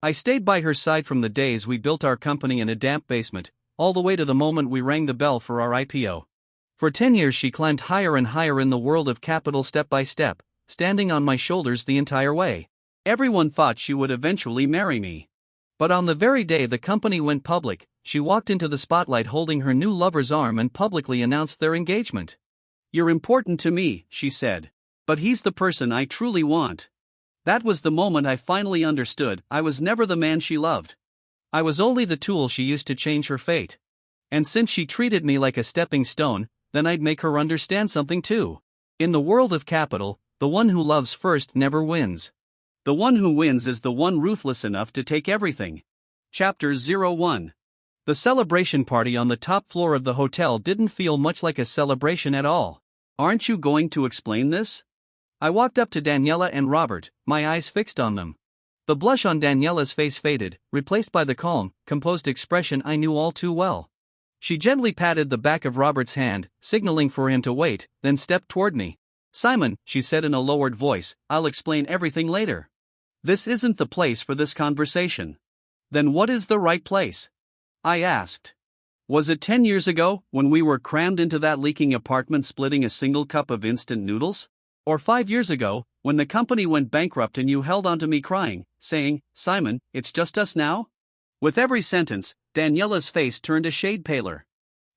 I stayed by her side from the days we built our company in a damp basement, all the way to the moment we rang the bell for our IPO. For 10 years she climbed higher and higher in the world of capital step by step, standing on my shoulders the entire way. Everyone thought she would eventually marry me. But on the very day the company went public, she walked into the spotlight holding her new lover's arm and publicly announced their engagement. "You're important to me," she said. "But he's the person I truly want." That was the moment I finally understood I was never the man she loved. I was only the tool she used to change her fate. And since she treated me like a stepping stone, then I'd make her understand something too. In the world of capital, the one who loves first never wins. The one who wins is the one ruthless enough to take everything. Chapter 01. The celebration party on the top floor of the hotel didn't feel much like a celebration at all. "Aren't you going to explain this?" I walked up to Daniela and Robert, my eyes fixed on them. The blush on Daniela's face faded, replaced by the calm, composed expression I knew all too well. She gently patted the back of Robert's hand, signaling for him to wait, then stepped toward me. "Simon," she said in a lowered voice, "I'll explain everything later. This isn't the place for this conversation." "Then what is the right place?" I asked. "Was it 10 years ago, when we were crammed into that leaking apartment splitting a single cup of instant noodles? Or 5 years ago, when the company went bankrupt and you held onto me crying, saying, 'Simon, it's just us now'?" With every sentence, Daniela's face turned a shade paler.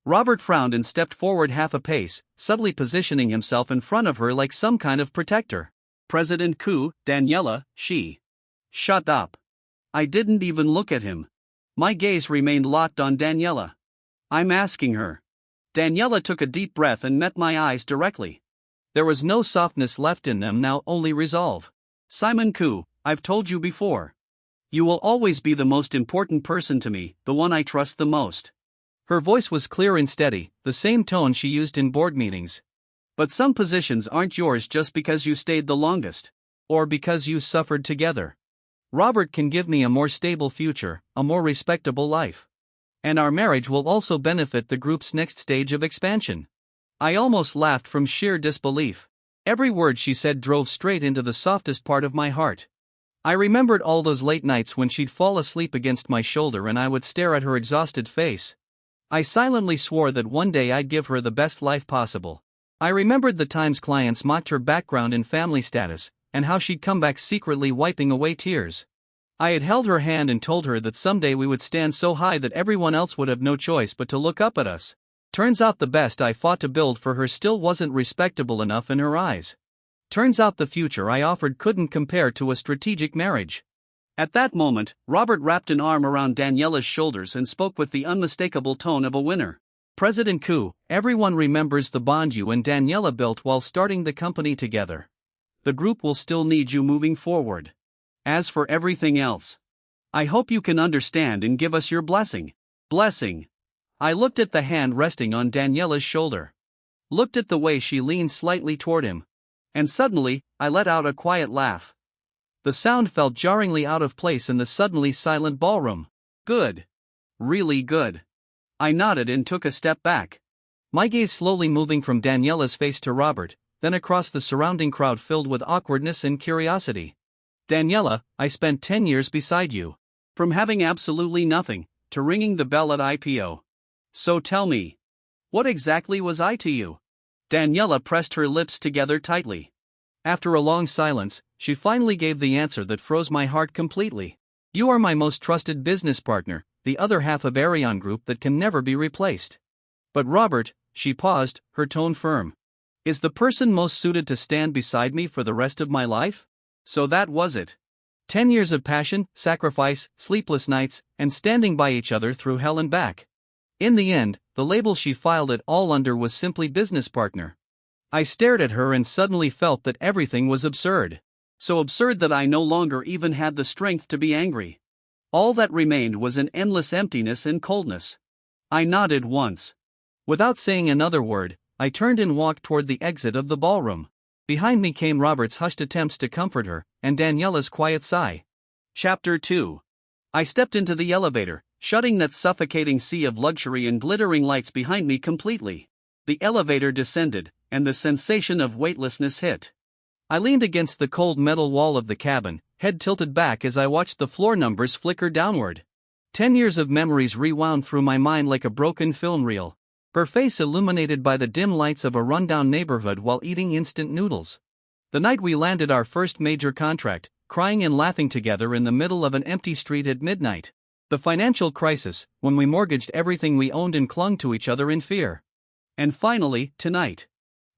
Robert frowned and stepped forward half a pace, subtly positioning himself in front of her like some kind of protector. "President Koo, Daniela," she. "Shut up." I didn't even look at him. My gaze remained locked on Daniela. "I'm asking her." Daniela took a deep breath and met my eyes directly. There was no softness left in them now, only resolve. "Simon Koo, I've told you before. You will always be the most important person to me, the one I trust the most." Her voice was clear and steady, the same tone she used in board meetings. "But some positions aren't yours just because you stayed the longest. Or because you suffered together. Robert can give me a more stable future, a more respectable life. And our marriage will also benefit the group's next stage of expansion." I almost laughed from sheer disbelief. Every word she said drove straight into the softest part of my heart. I remembered all those late nights when she'd fall asleep against my shoulder and I would stare at her exhausted face. I silently swore that one day I'd give her the best life possible. I remembered the times clients mocked her background and family status, and how she'd come back secretly wiping away tears. I had held her hand and told her that someday we would stand so high that everyone else would have no choice but to look up at us. Turns out the best I fought to build for her still wasn't respectable enough in her eyes. Turns out the future I offered couldn't compare to a strategic marriage. At that moment, Robert wrapped an arm around Daniela's shoulders and spoke with the unmistakable tone of a winner. "President Koo, everyone remembers the bond you and Daniela built while starting the company together. The group will still need you moving forward. As for everything else, I hope you can understand and give us your blessing." Blessing. I looked at the hand resting on Daniela's shoulder. Looked at the way she leaned slightly toward him. And suddenly, I let out a quiet laugh. The sound felt jarringly out of place in the suddenly silent ballroom. "Good. Really good." I nodded and took a step back. My gaze slowly moving from Daniela's face to Robert, then across the surrounding crowd filled with awkwardness and curiosity. "Daniela, I spent 10 years beside you. From having absolutely nothing, to ringing the bell at IPO. So tell me, what exactly was I to you?" Daniela pressed her lips together tightly. After a long silence, she finally gave the answer that froze my heart completely. "You are my most trusted business partner, the other half of Arie Group that can never be replaced. But Robert," she paused, her tone firm, "is the person most suited to stand beside me for the rest of my life." So that was it. 10 years of passion, sacrifice, sleepless nights, and standing by each other through hell and back. In the end, the label she filed it all under was simply business partner. I stared at her and suddenly felt that everything was absurd. So absurd that I no longer even had the strength to be angry. All that remained was an endless emptiness and coldness. I nodded once. Without saying another word, I turned and walked toward the exit of the ballroom. Behind me came Robert's hushed attempts to comfort her, and Daniela's quiet sigh. Chapter 2. I stepped into the elevator, shutting that suffocating sea of luxury and glittering lights behind me completely. The elevator descended, and the sensation of weightlessness hit. I leaned against the cold metal wall of the cabin, head tilted back as I watched the floor numbers flicker downward. 10 years of memories rewound through my mind like a broken film reel. Her face illuminated by the dim lights of a rundown neighborhood while eating instant noodles. The night we landed our first major contract, crying and laughing together in the middle of an empty street at midnight. The financial crisis, when we mortgaged everything we owned and clung to each other in fear. And finally, tonight.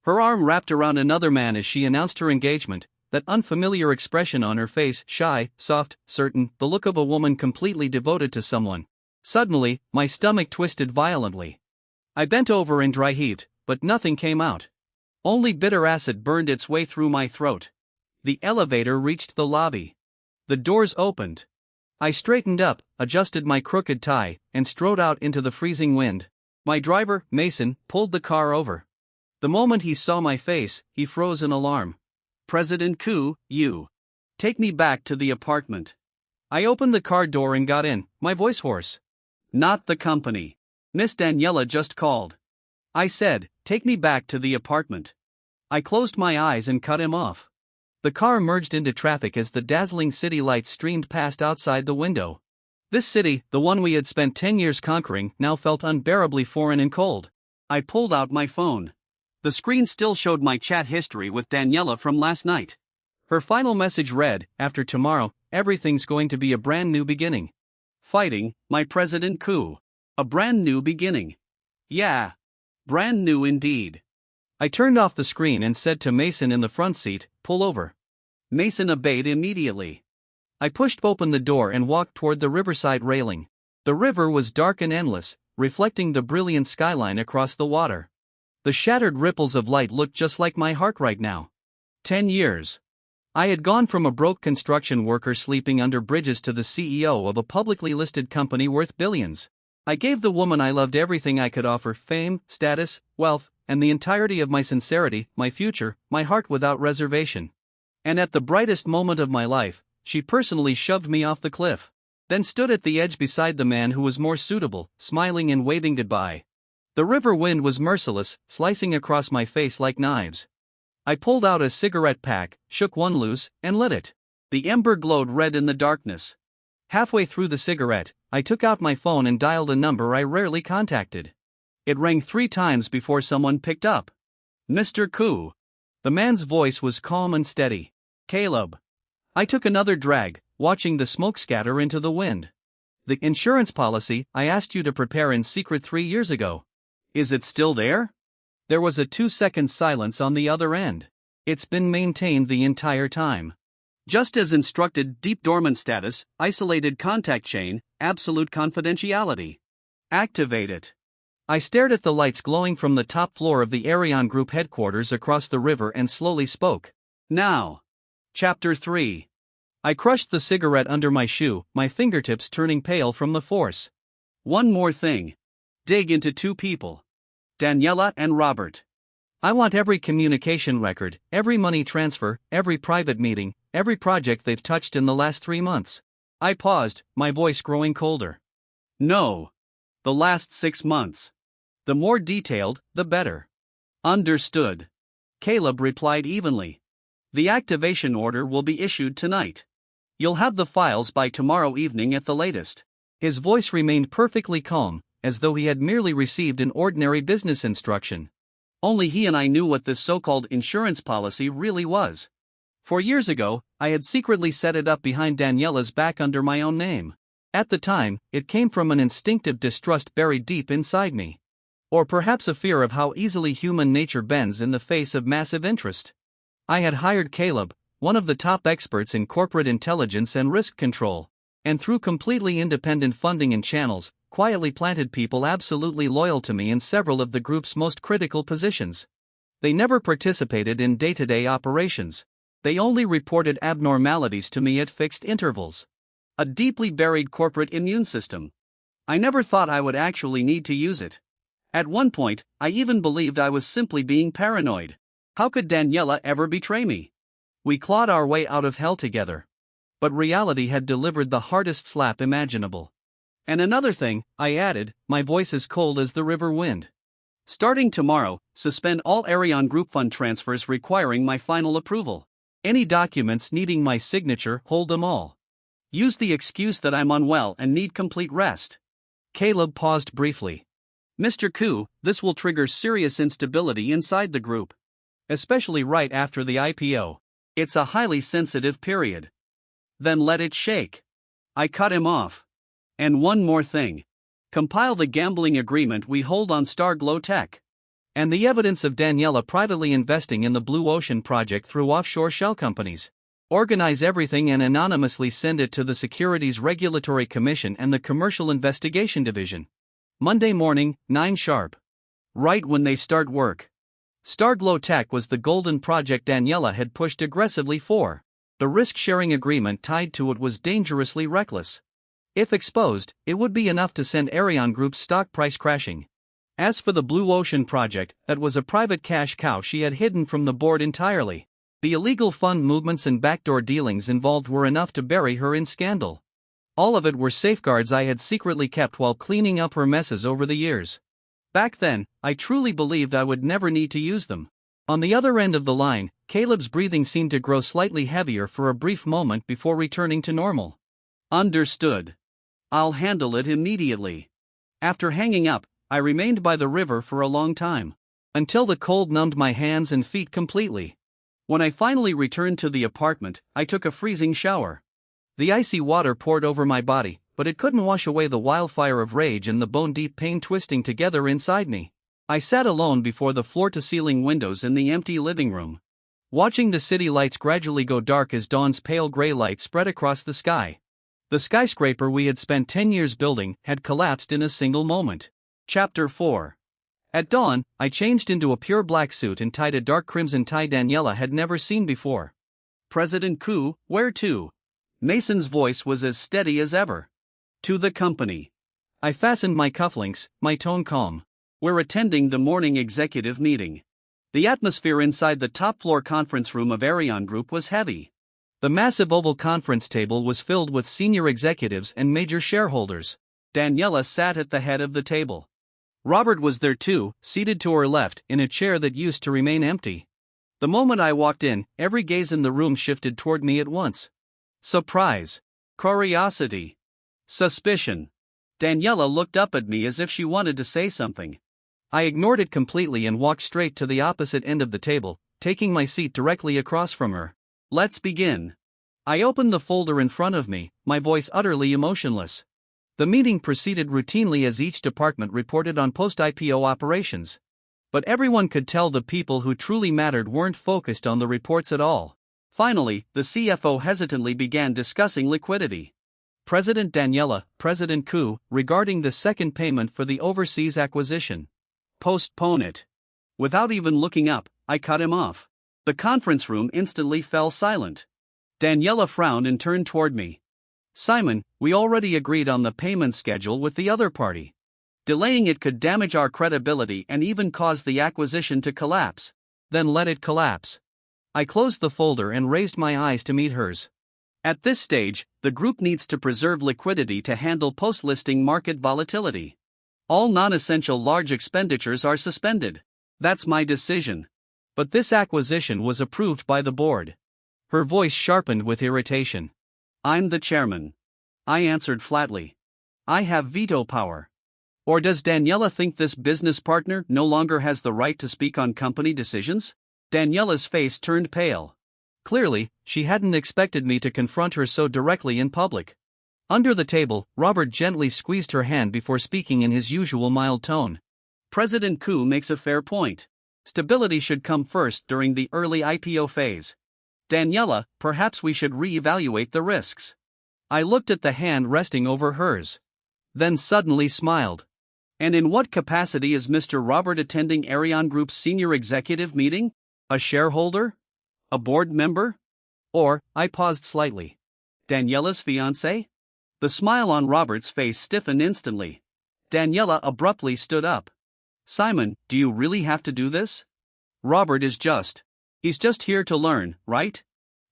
Her arm wrapped around another man as she announced her engagement, that unfamiliar expression on her face, shy, soft, certain, the look of a woman completely devoted to someone. Suddenly, my stomach twisted violently. I bent over and dry heaved, but nothing came out. Only bitter acid burned its way through my throat. The elevator reached the lobby. The doors opened. I straightened up, adjusted my crooked tie, and strode out into the freezing wind. My driver, Mason, pulled the car over. The moment he saw my face, he froze in alarm. "President Koo, you. Take me back to the apartment." I opened the car door and got in, my voice hoarse. "Not the company. Miss Daniela just called." I said, "Take me back to the apartment." I closed my eyes and cut him off. The car merged into traffic as the dazzling city lights streamed past outside the window. This city, the one we had spent 10 years conquering, now felt unbearably foreign and cold. I pulled out my phone. The screen still showed my chat history with Daniela from last night. Her final message read, "After tomorrow, everything's going to be a brand new beginning." Fighting, my President Koo. A brand new beginning. Yeah. Brand new indeed. I turned off the screen and said to Mason in the front seat, "Pull over." Mason obeyed immediately. I pushed open the door and walked toward the riverside railing. The river was dark and endless, reflecting the brilliant skyline across the water. The shattered ripples of light looked just like my heart right now. 10 years. I had gone from a broke construction worker sleeping under bridges to the CEO of a publicly listed company worth billions. I gave the woman I loved everything I could offer: fame, status, wealth, and the entirety of my sincerity, my future, my heart without reservation. And at the brightest moment of my life, she personally shoved me off the cliff. Then stood at the edge beside the man who was more suitable, smiling and waving goodbye. The river wind was merciless, slicing across my face like knives. I pulled out a cigarette pack, shook one loose, and lit it. The ember glowed red in the darkness. Halfway through the cigarette, I took out my phone and dialed a number I rarely contacted. It rang 3 times before someone picked up. "Mr. Koo." The man's voice was calm and steady. "Caleb." I took another drag, watching the smoke scatter into the wind. "The insurance policy I asked you to prepare in secret 3 years ago. Is it still there?" There was a 2-second silence on the other end. "It's been maintained the entire time. Just as instructed, deep dormant status, isolated contact chain, absolute confidentiality. Activate it." I stared at the lights glowing from the top floor of the Arie Group headquarters across the river and slowly spoke. "Now." Chapter 3. I crushed the cigarette under my shoe, my fingertips turning pale from the force. "One more thing. Dig into 2 people. Daniela and Robert. I want every communication record, every money transfer, every private meeting, every project they've touched in the last 3 months." I paused, my voice growing colder. "No. The last 6 months. The more detailed, the better." "Understood." Caleb replied evenly. "The activation order will be issued tonight. You'll have the files by tomorrow evening at the latest." His voice remained perfectly calm, as though he had merely received an ordinary business instruction. Only he and I knew what this so-called insurance policy really was. 4 years ago, I had secretly set it up behind Daniela's back under my own name. At the time, it came from an instinctive distrust buried deep inside me. Or perhaps a fear of how easily human nature bends in the face of massive interest. I had hired Caleb, one of the top experts in corporate intelligence and risk control, and through completely independent funding and channels, quietly planted people absolutely loyal to me in several of the group's most critical positions. They never participated in day-to-day operations. They only reported abnormalities to me at fixed intervals. A deeply buried corporate immune system. I never thought I would actually need to use it. At one point, I even believed I was simply being paranoid. How could Daniela ever betray me? We clawed our way out of hell together. But reality had delivered the hardest slap imaginable. "And another thing," I added, my voice as cold as the river wind. "Starting tomorrow, suspend all Arie Group fund transfers requiring my final approval. Any documents needing my signature, hold them all. Use the excuse that I'm unwell and need complete rest. Caleb paused briefly. Mr. Koo, this will trigger serious instability inside the group. Especially right after the IPO. It's a highly sensitive period. Then let it shake. I cut him off. And one more thing. Compile the gambling agreement we hold on Starglow Tech. And the evidence of Daniela privately investing in the Blue Ocean project through offshore shell companies. Organize everything and anonymously send it to the Securities Regulatory Commission and the Commercial Investigation Division. Monday morning, 9 sharp. Right when they start work. Starglow Tech was the golden project Daniela had pushed aggressively for. The risk-sharing agreement tied to it was dangerously reckless. If exposed, it would be enough to send Arion Group's stock price crashing. As for the Blue Ocean project, that was a private cash cow she had hidden from the board entirely. The illegal fund movements and backdoor dealings involved were enough to bury her in scandal. All of it were safeguards I had secretly kept while cleaning up her messes over the years. Back then, I truly believed I would never need to use them. On the other end of the line, Caleb's breathing seemed to grow slightly heavier for a brief moment before returning to normal. Understood. I'll handle it immediately. After hanging up, I remained by the river for a long time. Until the cold numbed my hands and feet completely. When I finally returned to the apartment, I took a freezing shower. The icy water poured over my body, but it couldn't wash away the wildfire of rage and the bone-deep pain twisting together inside me. I sat alone before the floor-to-ceiling windows in the empty living room, watching the city lights gradually go dark as dawn's pale gray light spread across the sky. The skyscraper we had spent 10 years building had collapsed in a single moment. Chapter 4. At dawn, I changed into a pure black suit and tied a dark crimson tie Daniela had never seen before. President Koo, where to? Mason's voice was as steady as ever. To the company. I fastened my cufflinks, my tone calm. We're attending the morning executive meeting. The atmosphere inside the top-floor conference room of Arion Group was heavy. The massive oval conference table was filled with senior executives and major shareholders. Daniela sat at the head of the table. Robert was there too, seated to her left, in a chair that used to remain empty. The moment I walked in, every gaze in the room shifted toward me at once. Surprise. Curiosity. Suspicion. Daniela looked up at me as if she wanted to say something. I ignored it completely and walked straight to the opposite end of the table, taking my seat directly across from her. Let's begin. I opened the folder in front of me, my voice utterly emotionless. The meeting proceeded routinely as each department reported on post-IPO operations. But everyone could tell the people who truly mattered weren't focused on the reports at all. Finally, the CFO hesitantly began discussing liquidity. President Daniela, President Koo, regarding the second payment for the overseas acquisition. Postpone it. Without even looking up, I cut him off. The conference room instantly fell silent. Daniela frowned and turned toward me. Simon, we already agreed on the payment schedule with the other party. Delaying it could damage our credibility and even cause the acquisition to collapse. Then let it collapse. I closed the folder and raised my eyes to meet hers. At this stage, the group needs to preserve liquidity to handle post-listing market volatility. All non-essential large expenditures are suspended. That's my decision. But this acquisition was approved by the board. Her voice sharpened with irritation. I'm the chairman. I answered flatly. I have veto power. Or does Daniela think this business partner no longer has the right to speak on company decisions? Daniela's face turned pale. Clearly, she hadn't expected me to confront her so directly in public. Under the table, Robert gently squeezed her hand before speaking in his usual mild tone. President Koo makes a fair point. Stability should come first during the early IPO phase. Daniela, perhaps we should re-evaluate the risks. I looked at the hand resting over hers. Then suddenly smiled. And in what capacity is Mr. Robert attending Arion Group's senior executive meeting? A shareholder? A board member? Or, I paused slightly. Daniela's fiancé? The smile on Robert's face stiffened instantly. Daniela abruptly stood up. Simon, do you really have to do this? Robert is just. He's just here to learn, right?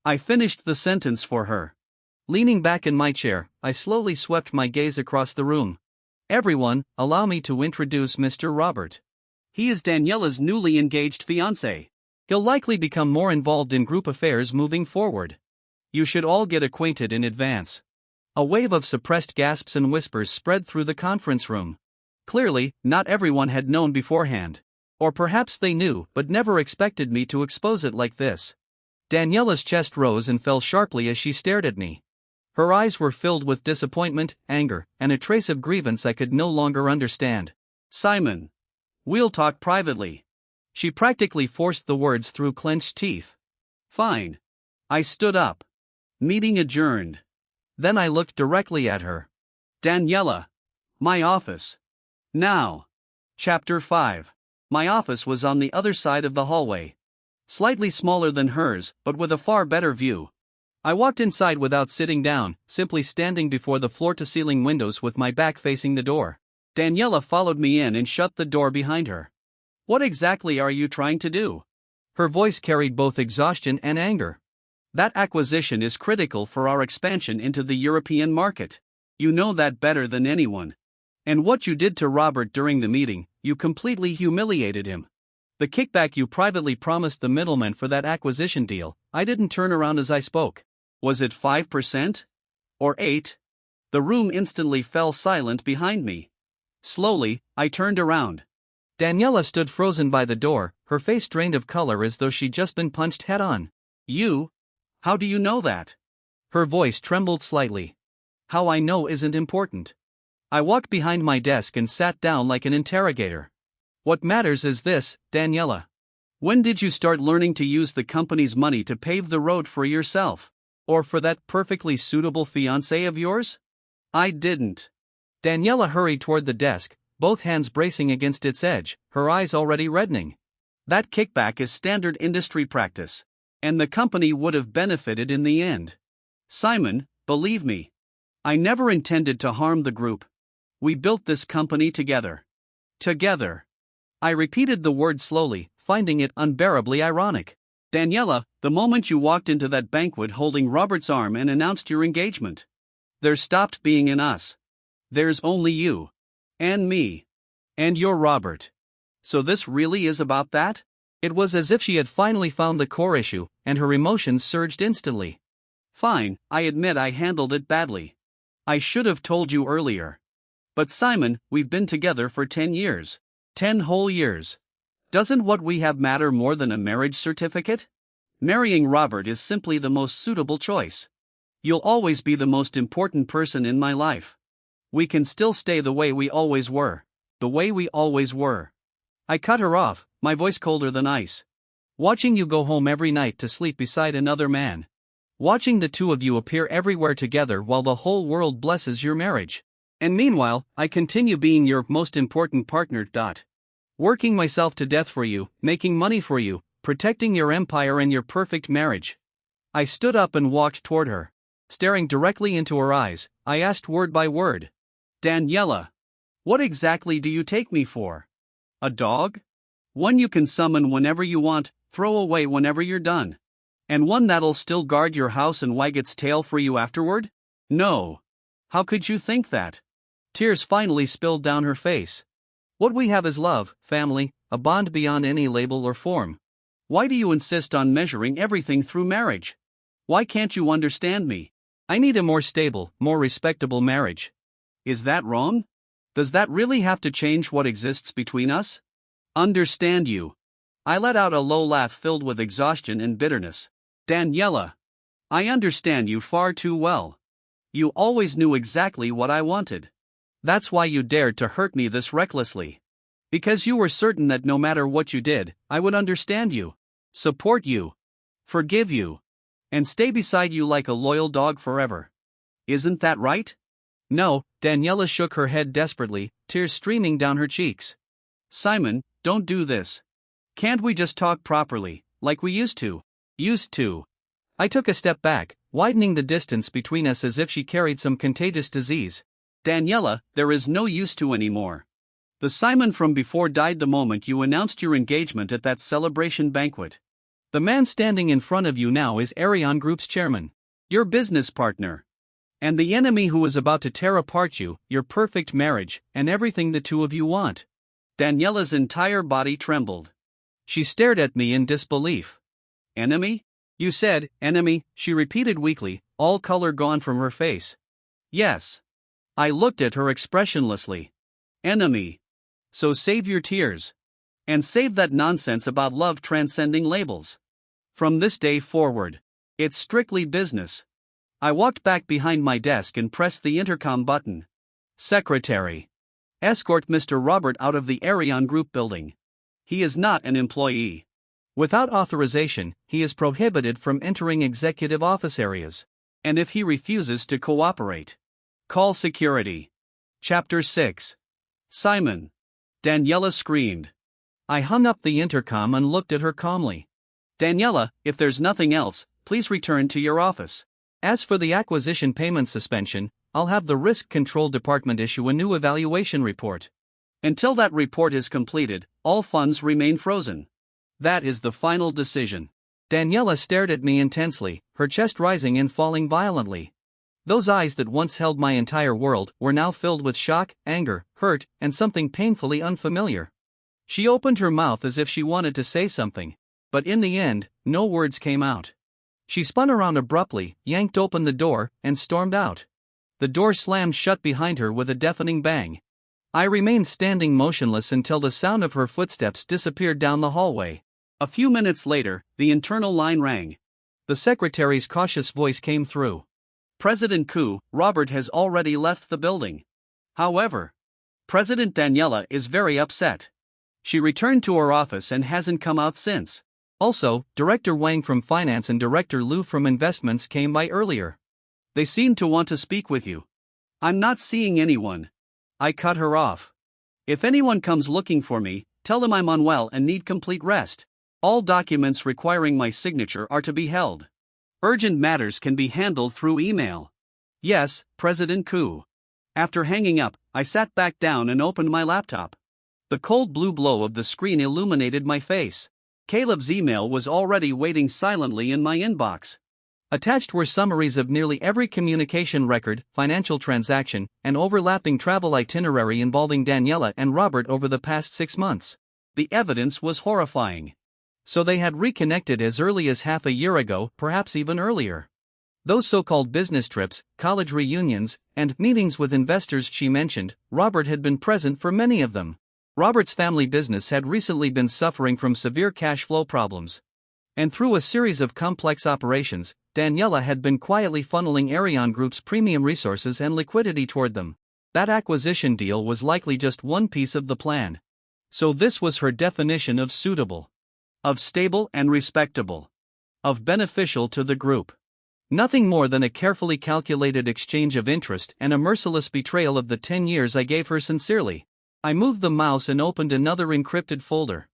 I finished the sentence for her. Leaning back in my chair, I slowly swept my gaze across the room. Everyone, allow me to introduce Mr. Robert. He is Daniela's newly engaged fiancé. He'll likely become more involved in group affairs moving forward. You should all get acquainted in advance. A wave of suppressed gasps and whispers spread through the conference room. Clearly, not everyone had known beforehand. Or perhaps they knew but never expected me to expose it like this. Daniela's chest rose and fell sharply as she stared at me. Her eyes were filled with disappointment, anger, and a trace of grievance I could no longer understand. "Simon. We'll talk privately." She practically forced the words through clenched teeth. "Fine." I stood up. Meeting adjourned. Then I looked directly at her. "Daniela. My office." Now. Chapter 5. My office was on the other side of the hallway. Slightly smaller than hers, but with a far better view. I walked inside without sitting down, simply standing before the floor-to-ceiling windows with my back facing the door. Daniela followed me in and shut the door behind her. "What exactly are you trying to do?" Her voice carried both exhaustion and anger. "That acquisition is critical for our expansion into the European market. You know that better than anyone. And what you did to Robert during the meeting, you completely humiliated him. The kickback you privately promised the middleman for that acquisition deal, I didn't turn around as I spoke. Was it 5%? Or 8%? The room instantly fell silent behind me. Slowly, I turned around. Daniela stood frozen by the door, her face drained of color as though she'd just been punched head-on. "You? How do you know that?" Her voice trembled slightly. "How I know isn't important." I walked behind my desk and sat down like an interrogator. "What matters is this, Daniela. When did you start learning to use the company's money to pave the road for yourself? Or for that perfectly suitable fiancé of yours?" "I didn't." Daniela hurried toward the desk, both hands bracing against its edge, her eyes already reddening. "That kickback is standard industry practice. And the company would have benefited in the end. Simon, believe me. I never intended to harm the group. We built this company together. Together." I repeated the word slowly, finding it unbearably ironic. "Daniela, the moment you walked into that banquet holding Robert's arm and announced your engagement, there stopped being an us. There's only you. And me. And you're Robert. So this really is about that?" It was as if she had finally found the core issue, and her emotions surged instantly. "Fine, I admit I handled it badly. I should have told you earlier. But Simon, we've been together for 10 years. 10 whole years. Doesn't what we have matter more than a marriage certificate? Marrying Robert is simply the most suitable choice. You'll always be the most important person in my life. We can still stay the way we always were. The way we always were." I cut her off, my voice colder than ice. "Watching you go home every night to sleep beside another man. Watching the two of you appear everywhere together while the whole world blesses your marriage. And meanwhile, I continue being your most important partner. Working myself to death for you, making money for you, protecting your empire and your perfect marriage." I stood up and walked toward her. Staring directly into her eyes, I asked word by word. "Daniela, what exactly do you take me for? A dog? One you can summon whenever you want, throw away whenever you're done. And one that'll still guard your house and wag its tail for you afterward? No. How could you think that?" Tears finally spilled down her face. "What we have is love, family, a bond beyond any label or form. Why do you insist on measuring everything through marriage? Why can't you understand me? I need a more stable, more respectable marriage. Is that wrong? Does that really have to change what exists between us? Understand you." I let out a low laugh filled with exhaustion and bitterness. "Daniela, I understand you far too well. You always knew exactly what I wanted. That's why you dared to hurt me this recklessly. Because you were certain that no matter what you did, I would understand you, support you, forgive you, and stay beside you like a loyal dog forever. Isn't that right?" "No." Daniela shook her head desperately, tears streaming down her cheeks. "Simon, don't do this. Can't we just talk properly, like we used to?" "Used to." I took a step back, widening the distance between us as if she carried some contagious disease. "Daniela, there is no used to anymore. The Simon from before died the moment you announced your engagement at that celebration banquet. The man standing in front of you now is Arie Group's chairman. Your business partner. And the enemy who is about to tear apart you, your perfect marriage, and everything the two of you want." Daniela's entire body trembled. She stared at me in disbelief. Enemy? You said, enemy, she repeated weakly, all color gone from her face. Yes. I looked at her expressionlessly. Enemy. So save your tears. And save that nonsense about love transcending labels. From this day forward, it's strictly business. I walked back behind my desk and pressed the intercom button. Secretary. Escort Mr. Robert out of the Arie Group building. He is not an employee. Without authorization, he is prohibited from entering executive office areas. And if he refuses to cooperate, call security. Chapter 6. Simon. Daniela screamed. I hung up the intercom and looked at her calmly. Daniela, if there's nothing else, please return to your office. As for the acquisition payment suspension, I'll have the Risk Control Department issue a new evaluation report. Until that report is completed, all funds remain frozen. That is the final decision. Daniela stared at me intensely, her chest rising and falling violently. Those eyes that once held my entire world were now filled with shock, anger, hurt, and something painfully unfamiliar. She opened her mouth as if she wanted to say something, but in the end, no words came out. She spun around abruptly, yanked open the door, and stormed out. The door slammed shut behind her with a deafening bang. I remained standing motionless until the sound of her footsteps disappeared down the hallway. A few minutes later, the internal line rang. The secretary's cautious voice came through. President Koo, Robert has already left the building. However, President Daniela is very upset. She returned to her office and hasn't come out since. Also, Director Wang from Finance and Director Liu from Investments came by earlier. They seem to want to speak with you. I'm not seeing anyone. I cut her off. If anyone comes looking for me, tell them I'm unwell and need complete rest. All documents requiring my signature are to be held. Urgent matters can be handled through email. Yes, President Koo. After hanging up, I sat back down and opened my laptop. The cold blue glow of the screen illuminated my face. Caleb's email was already waiting silently in my inbox. Attached were summaries of nearly every communication record, financial transaction, and overlapping travel itinerary involving Daniela and Robert over the past 6 months. The evidence was horrifying. So they had reconnected as early as half a year ago, perhaps even earlier. Those so-called business trips, college reunions, and meetings with investors she mentioned, Robert had been present for many of them. Robert's family business had recently been suffering from severe cash flow problems. And through a series of complex operations, Daniela had been quietly funneling Arie Group's premium resources and liquidity toward them. That acquisition deal was likely just one piece of the plan. So this was her definition of suitable. Of stable and respectable. Of beneficial to the group. Nothing more than a carefully calculated exchange of interest and a merciless betrayal of the 10 years I gave her sincerely. I moved the mouse and opened another encrypted folder.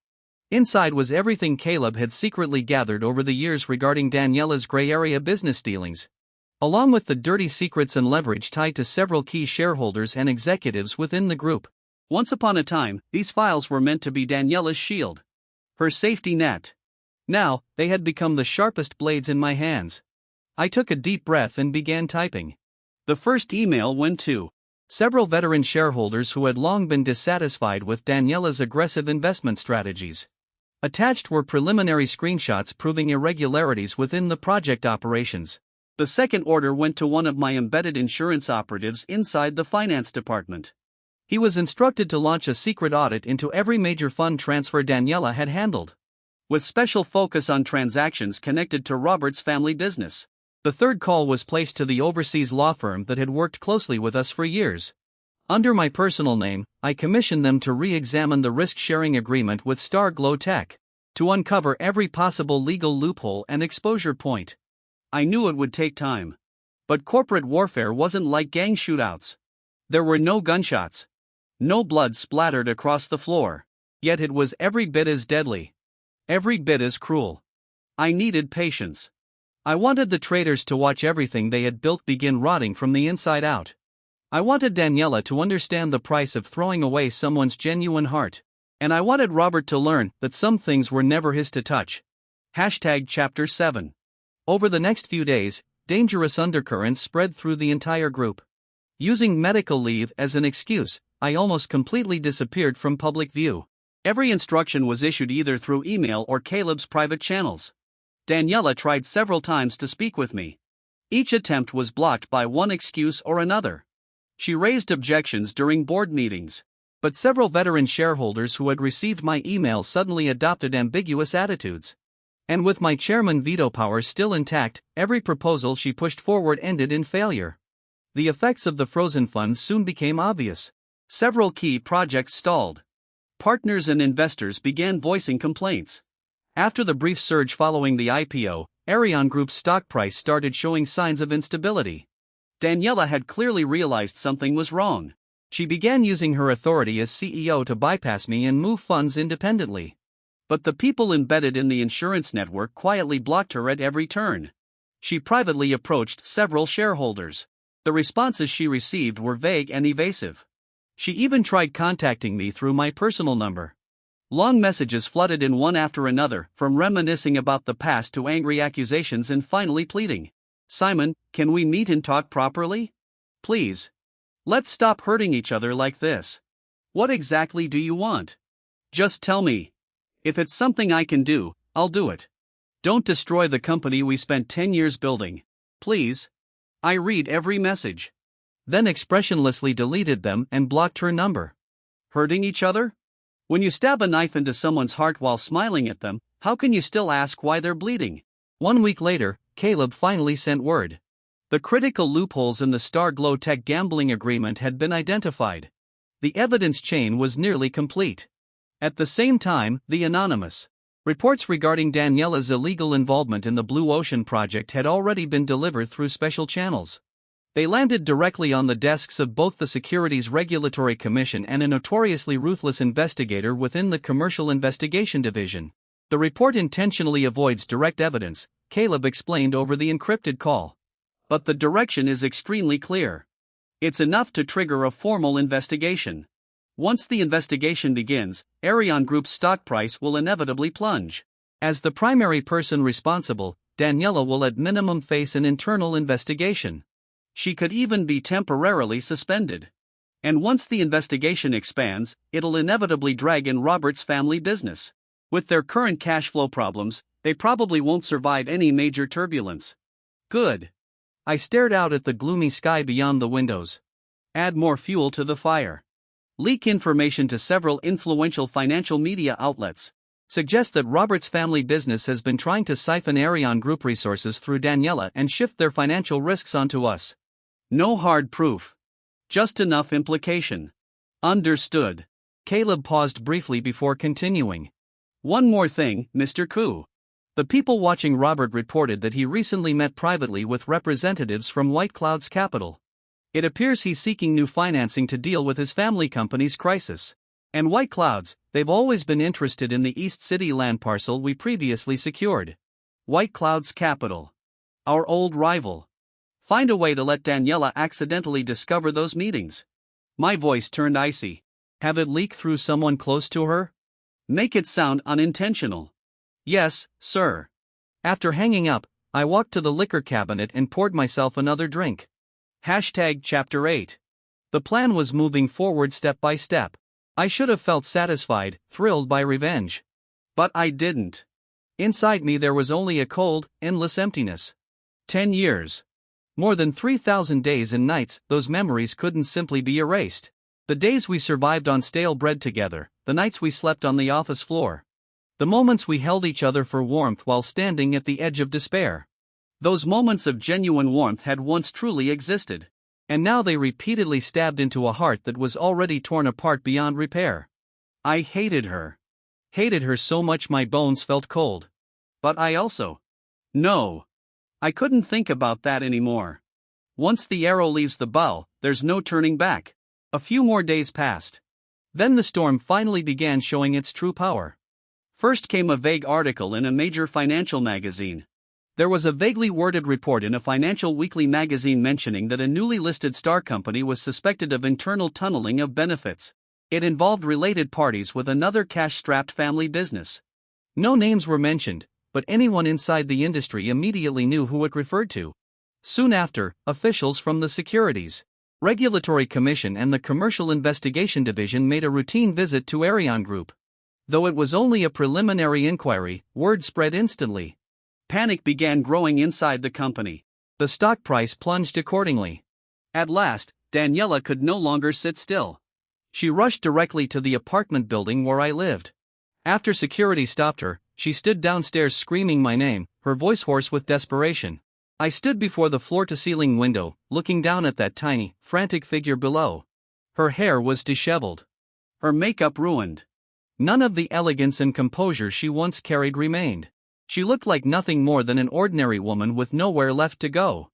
Inside was everything Caleb had secretly gathered over the years regarding Daniela's gray area business dealings. Along with the dirty secrets and leverage tied to several key shareholders and executives within the group. Once upon a time, these files were meant to be Daniela's shield. Her safety net. Now, they had become the sharpest blades in my hands. I took a deep breath and began typing. The first email went to several veteran shareholders who had long been dissatisfied with Daniela's aggressive investment strategies. Attached were preliminary screenshots proving irregularities within the project operations. The second order went to one of my embedded insurance operatives inside the finance department. He was instructed to launch a secret audit into every major fund transfer Daniela had handled, with special focus on transactions connected to Robert's family business. The third call was placed to the overseas law firm that had worked closely with us for years. Under my personal name, I commissioned them to re-examine the risk-sharing agreement with Star Glow Tech, to uncover every possible legal loophole and exposure point. I knew it would take time. But corporate warfare wasn't like gang shootouts. There were no gunshots. No blood splattered across the floor. Yet it was every bit as deadly. Every bit as cruel. I needed patience. I wanted the traitors to watch everything they had built begin rotting from the inside out. I wanted Daniela to understand the price of throwing away someone's genuine heart. And I wanted Robert to learn that some things were never his to touch. Chapter 7. Over the next few days, dangerous undercurrents spread through the entire group. Using medical leave as an excuse, I almost completely disappeared from public view. Every instruction was issued either through email or Caleb's private channels. Daniela tried several times to speak with me. Each attempt was blocked by one excuse or another. She raised objections during board meetings, but several veteran shareholders who had received my email suddenly adopted ambiguous attitudes. And with my chairman veto power still intact, every proposal she pushed forward ended in failure. The effects of the frozen funds soon became obvious. Several key projects stalled. Partners and investors began voicing complaints. After the brief surge following the IPO, Arie Group's stock price started showing signs of instability. Daniela had clearly realized something was wrong. She began using her authority as CEO to bypass me and move funds independently. But the people embedded in the insurance network quietly blocked her at every turn. She privately approached several shareholders. The responses she received were vague and evasive. She even tried contacting me through my personal number. Long messages flooded in one after another, from reminiscing about the past to angry accusations and finally pleading. "Simon, can we meet and talk properly? Please. Let's stop hurting each other like this. What exactly do you want? Just tell me. If it's something I can do, I'll do it. Don't destroy the company we spent 10 years building. Please." I read every message, then expressionlessly deleted them and blocked her number. Hurting each other? When you stab a knife into someone's heart while smiling at them, how can you still ask why they're bleeding? 1 week later, Caleb finally sent word. The critical loopholes in the Star Glow Tech gambling agreement had been identified. The evidence chain was nearly complete. At the same time, the anonymous reports regarding Daniela's illegal involvement in the Blue Ocean project had already been delivered through special channels. They landed directly on the desks of both the Securities Regulatory Commission and a notoriously ruthless investigator within the Commercial Investigation Division. The report intentionally avoids direct evidence, Caleb explained over the encrypted call. But the direction is extremely clear. It's enough to trigger a formal investigation. Once the investigation begins, Arie Group's stock price will inevitably plunge. As the primary person responsible, Daniela will at minimum face an internal investigation. She could even be temporarily suspended. And once the investigation expands, it'll inevitably drag in Robert's family business. With their current cash flow problems, they probably won't survive any major turbulence. Good. I stared out at the gloomy sky beyond the windows. Add more fuel to the fire. Leak information to several influential financial media outlets. Suggest that Robert's family business has been trying to siphon Arie Group resources through Daniela and shift their financial risks onto us. No hard proof. Just enough implication. Understood. Caleb paused briefly before continuing. One more thing, Mr. Koo. The people watching Robert reported that he recently met privately with representatives from White Cloud's capital. It appears he's seeking new financing to deal with his family company's crisis. And White Clouds, they've always been interested in the East City land parcel we previously secured. White Cloud's capital. Our old rival. Find a way to let Daniela accidentally discover those meetings. My voice turned icy. Have it leak through someone close to her? Make it sound unintentional. Yes, sir. After hanging up, I walked to the liquor cabinet and poured myself another drink. Chapter 8. The plan was moving forward step by step. I should have felt satisfied, thrilled by revenge. But I didn't. Inside me there was only a cold, endless emptiness. 10 years. More than 3,000 days and nights, those memories couldn't simply be erased. The days we survived on stale bread together, the nights we slept on the office floor. The moments we held each other for warmth while standing at the edge of despair. Those moments of genuine warmth had once truly existed. And now they repeatedly stabbed into a heart that was already torn apart beyond repair. I hated her. Hated her so much my bones felt cold. But I also. No. I couldn't think about that anymore. Once the arrow leaves the bow, there's no turning back. A few more days passed. Then the storm finally began showing its true power. First came a vague article in a major financial magazine. There was a vaguely worded report in a financial weekly magazine mentioning that a newly listed star company was suspected of internal tunneling of benefits. It involved related parties with another cash-strapped family business. No names were mentioned, but anyone inside the industry immediately knew who it referred to. Soon after, officials from the Securities Regulatory Commission and the Commercial Investigation Division made a routine visit to Arie Group. Though it was only a preliminary inquiry, word spread instantly. Panic began growing inside the company. The stock price plunged accordingly. At last, Daniela could no longer sit still. She rushed directly to the apartment building where I lived. After security stopped her, she stood downstairs screaming my name, her voice hoarse with desperation. I stood before the floor-to-ceiling window, looking down at that tiny, frantic figure below. Her hair was disheveled. Her makeup ruined. None of the elegance and composure she once carried remained. She looked like nothing more than an ordinary woman with nowhere left to go.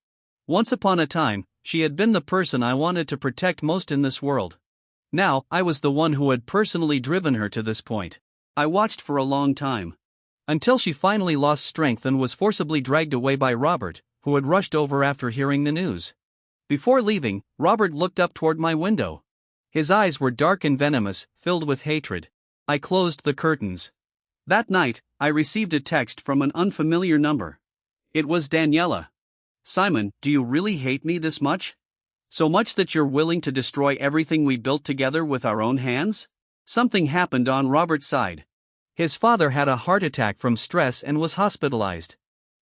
Once upon a time, she had been the person I wanted to protect most in this world. Now, I was the one who had personally driven her to this point. I watched for a long time. Until she finally lost strength and was forcibly dragged away by Robert, who had rushed over after hearing the news. Before leaving, Robert looked up toward my window. His eyes were dark and venomous, filled with hatred. I closed the curtains. That night, I received a text from an unfamiliar number. It was Daniela. "Simon, do you really hate me this much? So much that you're willing to destroy everything we built together with our own hands?" Something happened on Robert's side. His father had a heart attack from stress and was hospitalized.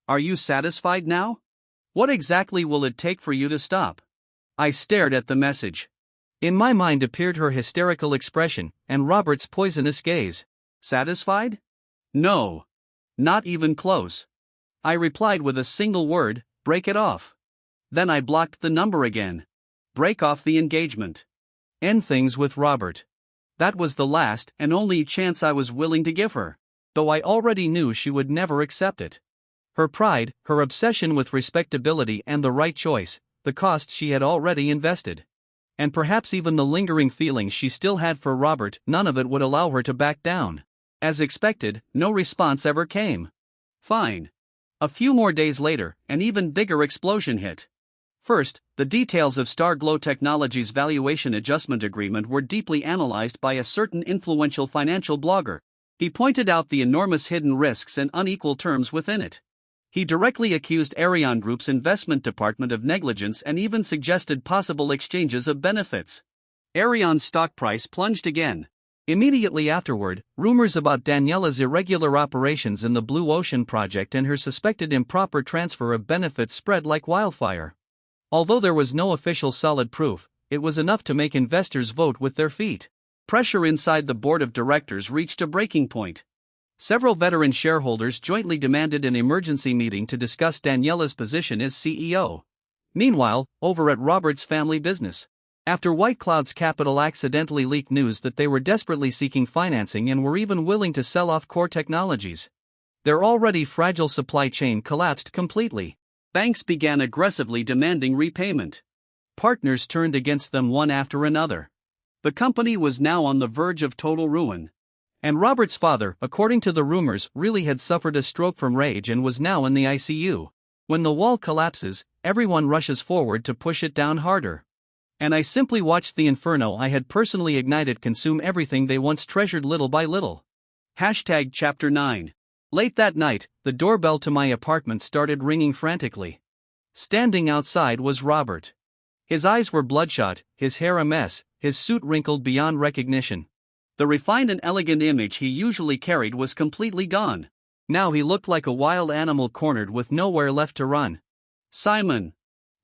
"Are you satisfied now? What exactly will it take for you to stop?" I stared at the message. In my mind appeared her hysterical expression, and Robert's poisonous gaze. Satisfied? No. Not even close. I replied with a single word, "Break it off." Then I blocked the number again. Break off the engagement. End things with Robert. That was the last and only chance I was willing to give her, though I already knew she would never accept it. Her pride, her obsession with respectability and the right choice, the cost she had already invested. And perhaps even the lingering feelings she still had for Robert, none of it would allow her to back down. As expected, no response ever came. Fine. A few more days later, an even bigger explosion hit. First, the details of Starglow Technologies' valuation adjustment agreement were deeply analyzed by a certain influential financial blogger. He pointed out the enormous hidden risks and unequal terms within it. He directly accused Arie Group's investment department of negligence and even suggested possible exchanges of benefits. Arion's stock price plunged again. Immediately afterward, rumors about Daniela's irregular operations in the Blue Ocean project and her suspected improper transfer of benefits spread like wildfire. Although there was no official solid proof, it was enough to make investors vote with their feet. Pressure inside the board of directors reached a breaking point. Several veteran shareholders jointly demanded an emergency meeting to discuss Daniela's position as CEO. Meanwhile, over at Robert's family business, after White Cloud's Capital accidentally leaked news that they were desperately seeking financing and were even willing to sell off core technologies, their already fragile supply chain collapsed completely. Banks began aggressively demanding repayment. Partners turned against them one after another. The company was now on the verge of total ruin. And Robert's father, according to the rumors, really had suffered a stroke from rage and was now in the ICU. When the wall collapses, everyone rushes forward to push it down harder. And I simply watched the inferno I had personally ignited consume everything they once treasured little by little. Chapter 9. Late that night, the doorbell to my apartment started ringing frantically. Standing outside was Robert. His eyes were bloodshot, his hair a mess, his suit wrinkled beyond recognition. The refined and elegant image he usually carried was completely gone. Now he looked like a wild animal cornered with nowhere left to run. "Simon!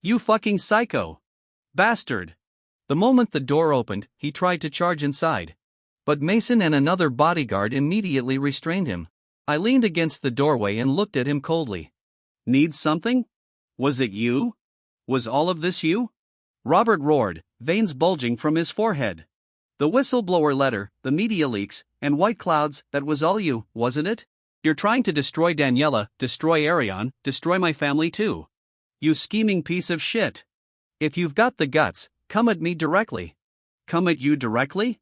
You fucking psycho! Bastard!" The moment the door opened, he tried to charge inside. But Mason and another bodyguard immediately restrained him. I leaned against the doorway and looked at him coldly. "Need something? Was it you? Was all of this you?" Robert roared, veins bulging from his forehead. "The whistleblower letter, the media leaks, and White Clouds, that was all you, wasn't it? You're trying to destroy Daniela, destroy Ariane, destroy my family too. You scheming piece of shit. If you've got the guts, come at me directly." "Come at you directly?"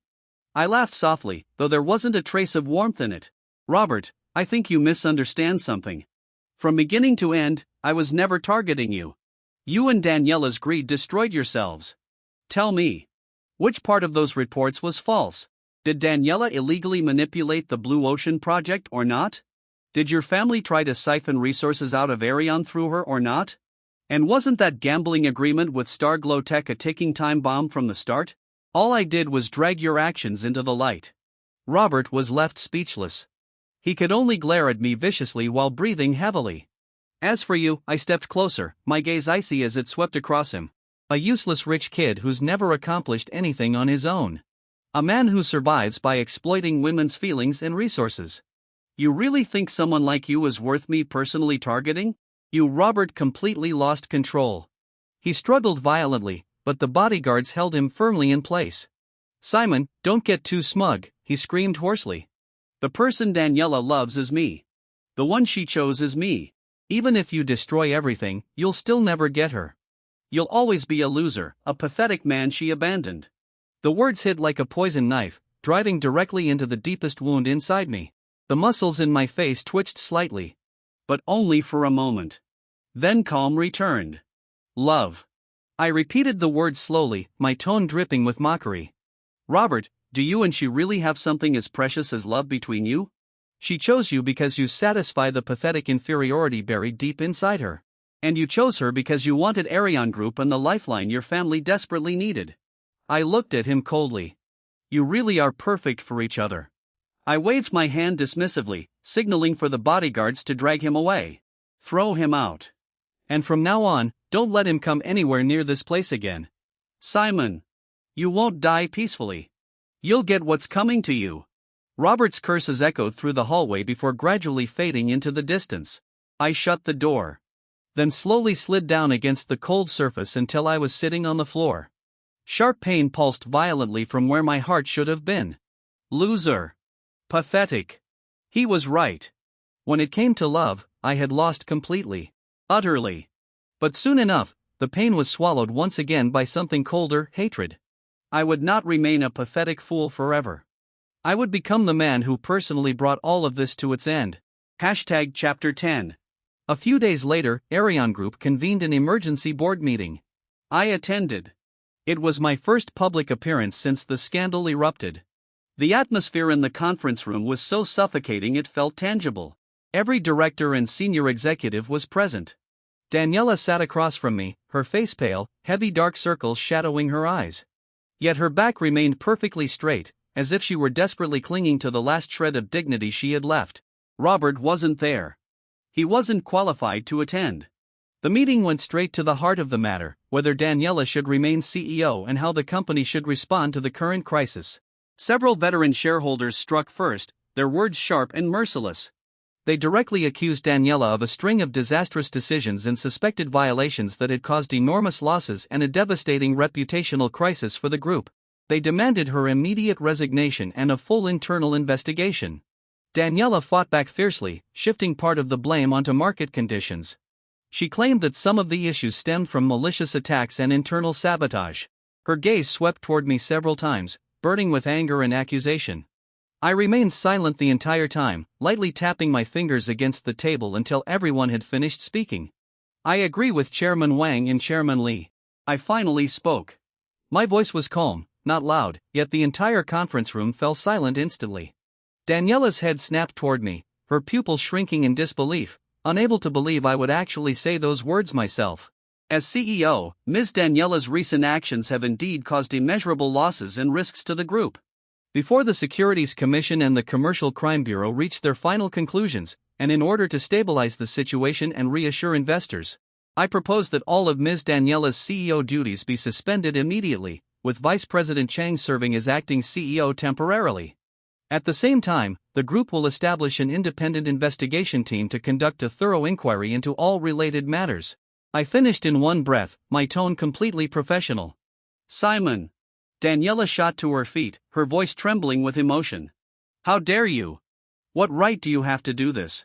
I laughed softly, though there wasn't a trace of warmth in it. "Robert, I think you misunderstand something. From beginning to end, I was never targeting you. You and Daniela's greed destroyed yourselves. Tell me, which part of those reports was false? Did Daniela illegally manipulate the Blue Ocean project or not? Did your family try to siphon resources out of Ariane through her or not? And wasn't that gambling agreement with Starglow Tech a ticking time bomb from the start? All I did was drag your actions into the light. Robert was left speechless. He could only glare at me viciously while breathing heavily. As for you, I stepped closer, my gaze icy as it swept across him. A useless rich kid who's never accomplished anything on his own. A man who survives by exploiting women's feelings and resources. You really think someone like you is worth me personally targeting? You. Robert completely lost control. He struggled violently, but the bodyguards held him firmly in place. Simon, don't get too smug, he screamed hoarsely. The person Daniela loves is me. The one she chose is me. Even if you destroy everything, you'll still never get her. You'll always be a loser, a pathetic man she abandoned. The words hit like a poison knife, driving directly into the deepest wound inside me. The muscles in my face twitched slightly. But only for a moment. Then calm returned. Love. I repeated the words slowly, my tone dripping with mockery. Robert, do you and she really have something as precious as love between you? She chose you because you satisfy the pathetic inferiority buried deep inside her. And you chose her because you wanted Arie Group and the lifeline your family desperately needed. I looked at him coldly. You really are perfect for each other. I waved my hand dismissively, signaling for the bodyguards to drag him away. Throw him out. And from now on, don't let him come anywhere near this place again. Simon. You won't die peacefully. You'll get what's coming to you. Robert's curses echoed through the hallway before gradually fading into the distance. I shut the door. Then slowly slid down against the cold surface until I was sitting on the floor. Sharp pain pulsed violently from where my heart should have been. Loser. Pathetic. He was right. When it came to love, I had lost completely. Utterly. But soon enough, the pain was swallowed once again by something colder, hatred. I would not remain a pathetic fool forever. I would become the man who personally brought all of this to its end. Chapter 10. A few days later, Arie Group convened an emergency board meeting. I attended. It was my first public appearance since the scandal erupted. The atmosphere in the conference room was so suffocating it felt tangible. Every director and senior executive was present. Daniela sat across from me, her face pale, heavy dark circles shadowing her eyes. Yet her back remained perfectly straight, as if she were desperately clinging to the last shred of dignity she had left. Robert wasn't there. He wasn't qualified to attend. The meeting went straight to the heart of the matter, whether Daniela should remain CEO and how the company should respond to the current crisis. Several veteran shareholders struck first, their words sharp and merciless. They directly accused Daniela of a string of disastrous decisions and suspected violations that had caused enormous losses and a devastating reputational crisis for the group. They demanded her immediate resignation and a full internal investigation. Daniela fought back fiercely, shifting part of the blame onto market conditions. She claimed that some of the issues stemmed from malicious attacks and internal sabotage. Her gaze swept toward me several times, burning with anger and accusation. I remained silent the entire time, lightly tapping my fingers against the table until everyone had finished speaking. I agree with Chairman Wang and Chairman Li. I finally spoke. My voice was calm, not loud, yet the entire conference room fell silent instantly. Daniela's head snapped toward me, her pupils shrinking in disbelief, unable to believe I would actually say those words myself. As CEO, Ms. Daniela's recent actions have indeed caused immeasurable losses and risks to the group. Before the Securities Commission and the Commercial Crime Bureau reached their final conclusions, and in order to stabilize the situation and reassure investors, I propose that all of Ms. Daniela's CEO duties be suspended immediately, with Vice President Chang serving as acting CEO temporarily. At the same time, the group will establish an independent investigation team to conduct a thorough inquiry into all related matters. I finished in one breath, my tone completely professional. Simon. Daniela shot to her feet, her voice trembling with emotion. How dare you? What right do you have to do this?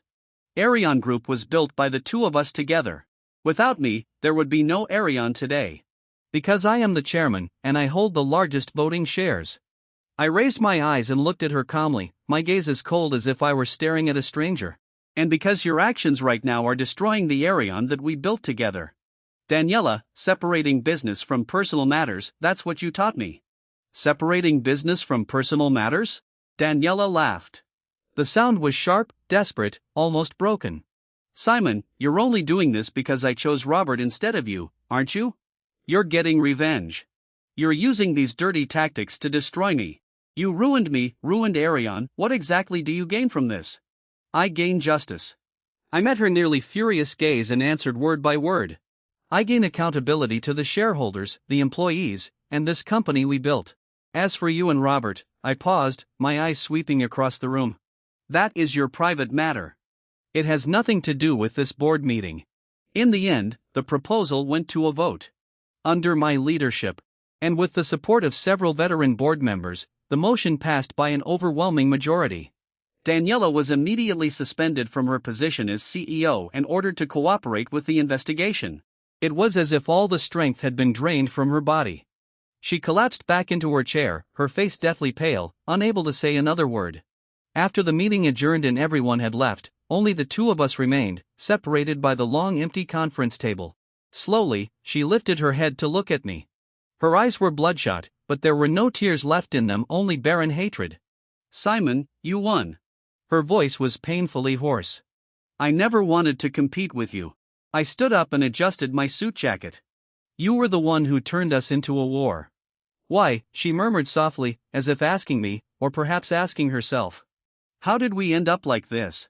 Arie Group was built by the two of us together. Without me, there would be no Arie today. Because I am the chairman, and I hold the largest voting shares. I raised my eyes and looked at her calmly, my gaze as cold as if I were staring at a stranger. And because your actions right now are destroying the Arie that we built together. Daniela, separating business from personal matters, that's what you taught me. Separating business from personal matters? Daniela laughed. The sound was sharp, desperate, almost broken. Simon, you're only doing this because I chose Robert instead of you, aren't you? You're getting revenge. You're using these dirty tactics to destroy me. You ruined me, ruined Arion. What exactly do you gain from this? I gain justice. I met her nearly furious gaze and answered word by word. I gain accountability to the shareholders, the employees, and this company we built. As for you and Robert, I paused, my eyes sweeping across the room. That is your private matter. It has nothing to do with this board meeting. In the end, the proposal went to a vote. Under my leadership, and with the support of several veteran board members, the motion passed by an overwhelming majority. Daniela was immediately suspended from her position as CEO and ordered to cooperate with the investigation. It was as if all the strength had been drained from her body. She collapsed back into her chair, her face deathly pale, unable to say another word. After the meeting adjourned and everyone had left, only the two of us remained, separated by the long empty conference table. Slowly, she lifted her head to look at me. Her eyes were bloodshot, but there were no tears left in them, only barren hatred. Simon, you won. Her voice was painfully hoarse. I never wanted to compete with you. I stood up and adjusted my suit jacket. You were the one who turned us into a war. Why, she murmured softly, as if asking me, or perhaps asking herself. How did we end up like this?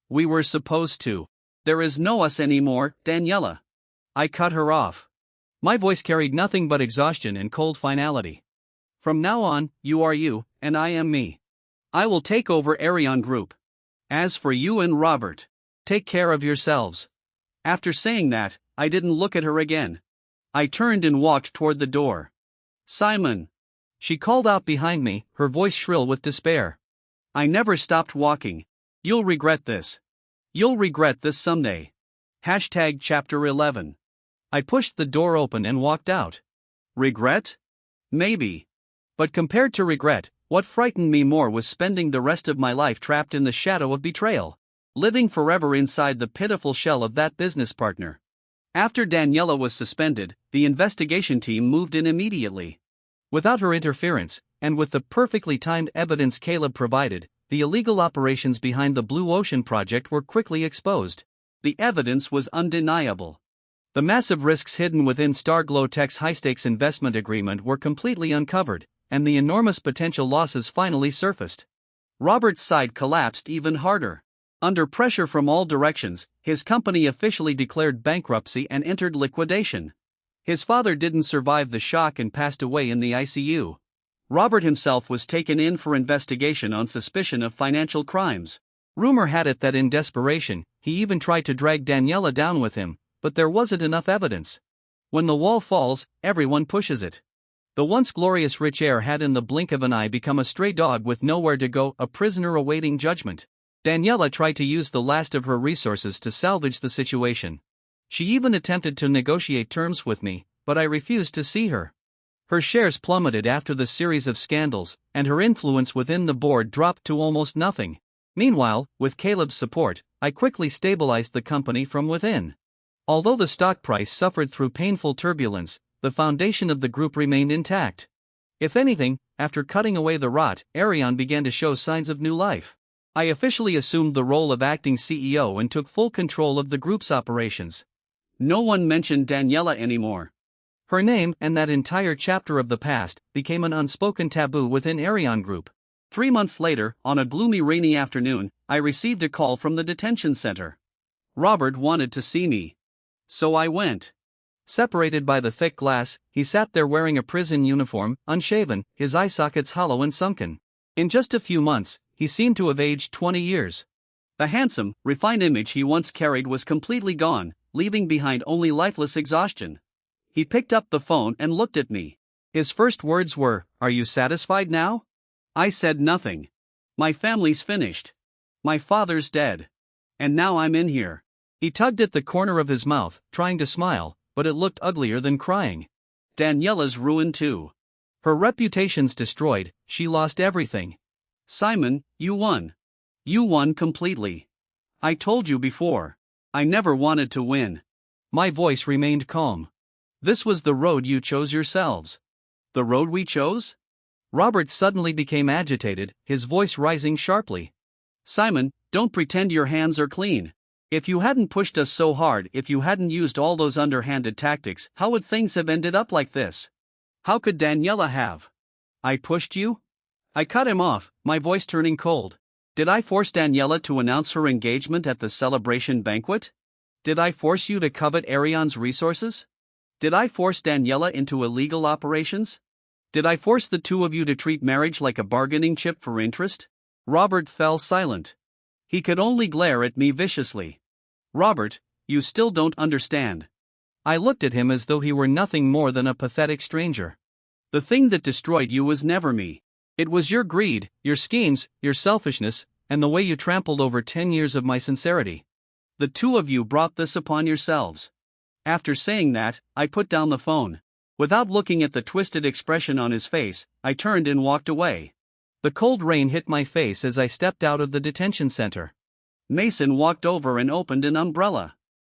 We were supposed to. There is no us anymore, Daniela. I cut her off. My voice carried nothing but exhaustion and cold finality. From now on, you are you, and I am me. I will take over Arion Group. As for you and Robert, take care of yourselves. After saying that, I didn't look at her again. I turned and walked toward the door. Simon! She called out behind me, her voice shrill with despair. I never stopped walking. You'll regret this. You'll regret this someday. Chapter 11. I pushed the door open and walked out. Regret? Maybe. But compared to regret, what frightened me more was spending the rest of my life trapped in the shadow of betrayal. Living forever inside the pitiful shell of that business partner. After Daniela was suspended, the investigation team moved in immediately. Without her interference, and with the perfectly timed evidence Caleb provided, the illegal operations behind the Blue Ocean project were quickly exposed. The evidence was undeniable. The massive risks hidden within Starglow Tech's high-stakes investment agreement were completely uncovered, and the enormous potential losses finally surfaced. Robert's side collapsed even harder. Under pressure from all directions, his company officially declared bankruptcy and entered liquidation. His father didn't survive the shock and passed away in the ICU. Robert himself was taken in for investigation on suspicion of financial crimes. Rumor had it that in desperation, he even tried to drag Daniela down with him, but there wasn't enough evidence. When the wall falls, everyone pushes it. The once glorious rich heir had in the blink of an eye become a stray dog with nowhere to go, a prisoner awaiting judgment. Daniela tried to use the last of her resources to salvage the situation. She even attempted to negotiate terms with me, but I refused to see her. Her shares plummeted after the series of scandals, and her influence within the board dropped to almost nothing. Meanwhile, with Caleb's support, I quickly stabilized the company from within. Although the stock price suffered through painful turbulence, the foundation of the group remained intact. If anything, after cutting away the rot, Arion began to show signs of new life. I officially assumed the role of acting CEO and took full control of the group's operations. No one mentioned Daniela anymore. Her name, and that entire chapter of the past, became an unspoken taboo within Arion Group. 3 months later, on a gloomy rainy afternoon, I received a call from the detention center. Robert wanted to see me. So I went. Separated by the thick glass, he sat there wearing a prison uniform, unshaven, his eye sockets hollow and sunken. In just a few months, he seemed to have aged 20 years. The handsome, refined image he once carried was completely gone, leaving behind only lifeless exhaustion. He picked up the phone and looked at me. His first words were, "Are you satisfied now?" I said nothing. My family's finished. My father's dead. And now I'm in here. He tugged at the corner of his mouth, trying to smile, but it looked uglier than crying. Daniela's ruined too. Her reputation's destroyed, she lost everything. Simon, you won. You won completely. I told you before. I never wanted to win. My voice remained calm. This was the road you chose yourselves. The road we chose? Robert suddenly became agitated, his voice rising sharply. Simon, don't pretend your hands are clean. If you hadn't pushed us so hard, if you hadn't used all those underhanded tactics, how would things have ended up like this? How could Daniela have? I pushed you? I cut him off, my voice turning cold. Did I force Daniela to announce her engagement at the celebration banquet? Did I force you to covet Arion's resources? Did I force Daniela into illegal operations? Did I force the two of you to treat marriage like a bargaining chip for interest? Robert fell silent. He could only glare at me viciously. Robert, you still don't understand. I looked at him as though he were nothing more than a pathetic stranger. The thing that destroyed you was never me. It was your greed, your schemes, your selfishness, and the way you trampled over 10 years of my sincerity. The two of you brought this upon yourselves. After saying that, I put down the phone. Without looking at the twisted expression on his face, I turned and walked away. The cold rain hit my face as I stepped out of the detention center. Mason walked over and opened an umbrella.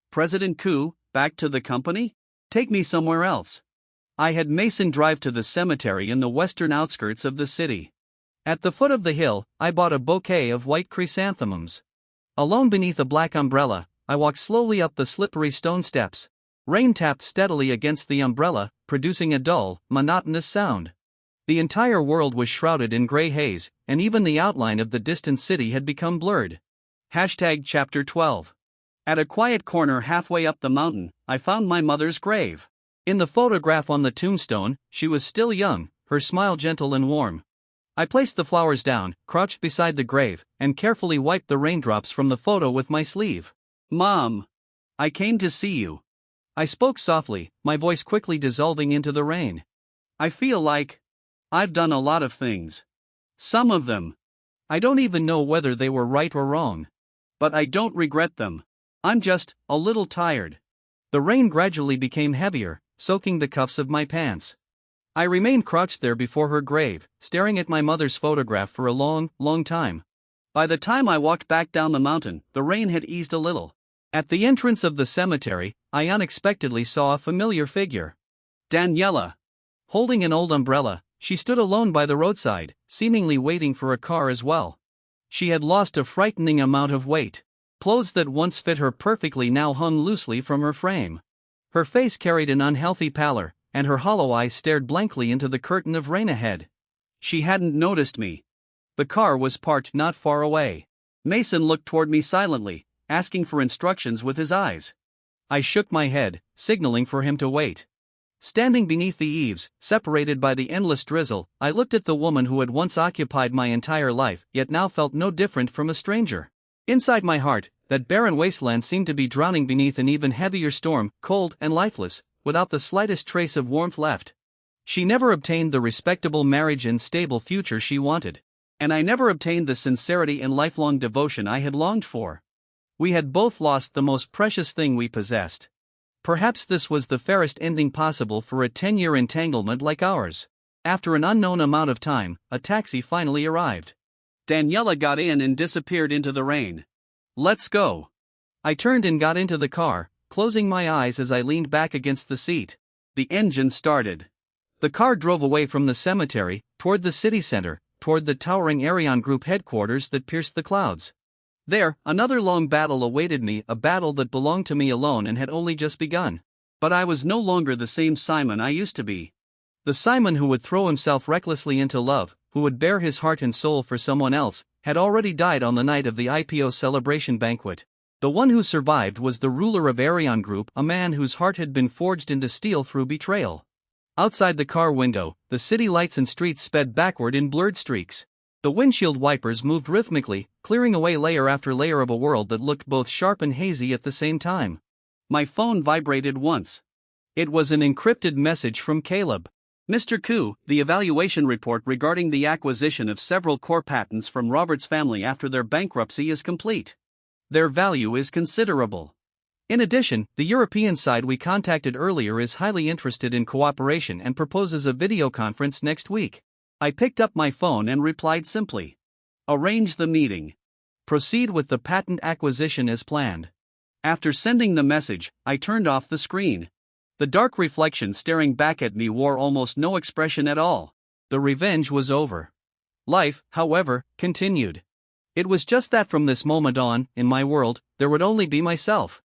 President Koo, back to the company? Take me somewhere else. I had Mason drive to the cemetery in the western outskirts of the city. At the foot of the hill, I bought a bouquet of white chrysanthemums. Alone beneath a black umbrella, I walked slowly up the slippery stone steps. Rain tapped steadily against the umbrella, producing a dull, monotonous sound. The entire world was shrouded in gray haze, and even the outline of the distant city had become blurred. Chapter 12. At a quiet corner halfway up the mountain, I found my mother's grave. In the photograph on the tombstone, she was still young, her smile gentle and warm. I placed the flowers down, crouched beside the grave, and carefully wiped the raindrops from the photo with my sleeve. Mom! I came to see you. I spoke softly, my voice quickly dissolving into the rain. I feel like I've done a lot of things. Some of them, I don't even know whether they were right or wrong. But I don't regret them. I'm just a little tired. The rain gradually became heavier, soaking the cuffs of my pants. I remained crouched there before her grave, staring at my mother's photograph for a long, long time. By the time I walked back down the mountain, the rain had eased a little. At the entrance of the cemetery, I unexpectedly saw a familiar figure. Daniela. Holding an old umbrella, she stood alone by the roadside, seemingly waiting for a car as well. She had lost a frightening amount of weight. Clothes that once fit her perfectly now hung loosely from her frame. Her face carried an unhealthy pallor, and her hollow eyes stared blankly into the curtain of rain ahead. She hadn't noticed me. The car was parked not far away. Mason looked toward me silently, asking for instructions with his eyes. I shook my head, signaling for him to wait. Standing beneath the eaves, separated by the endless drizzle, I looked at the woman who had once occupied my entire life, yet now felt no different from a stranger. Inside my heart, that barren wasteland seemed to be drowning beneath an even heavier storm, cold and lifeless, without the slightest trace of warmth left. She never obtained the respectable marriage and stable future she wanted. And I never obtained the sincerity and lifelong devotion I had longed for. We had both lost the most precious thing we possessed. Perhaps this was the fairest ending possible for a 10-year entanglement like ours. After an unknown amount of time, a taxi finally arrived. Daniela got in and disappeared into the rain. Let's go. I turned and got into the car, closing my eyes as I leaned back against the seat. The engine started. The car drove away from the cemetery, toward the city center, toward the towering Arion Group headquarters that pierced the clouds. There, another long battle awaited me, a battle that belonged to me alone and had only just begun. But I was no longer the same Simon I used to be. The Simon who would throw himself recklessly into love, who would bare his heart and soul for someone else, had already died on the night of the IPO celebration banquet. The one who survived was the ruler of Arion Group, a man whose heart had been forged into steel through betrayal. Outside the car window, the city lights and streets sped backward in blurred streaks. The windshield wipers moved rhythmically, clearing away layer after layer of a world that looked both sharp and hazy at the same time. My phone vibrated once. It was an encrypted message from Caleb. Mr. Koo, the evaluation report regarding the acquisition of several core patents from Robert's family after their bankruptcy is complete. Their value is considerable. In addition, the European side we contacted earlier is highly interested in cooperation and proposes a video conference next week. I picked up my phone and replied simply. Arrange the meeting. Proceed with the patent acquisition as planned. After sending the message, I turned off the screen. The dark reflection staring back at me wore almost no expression at all. The revenge was over. Life, however, continued. It was just that from this moment on, in my world, there would only be myself.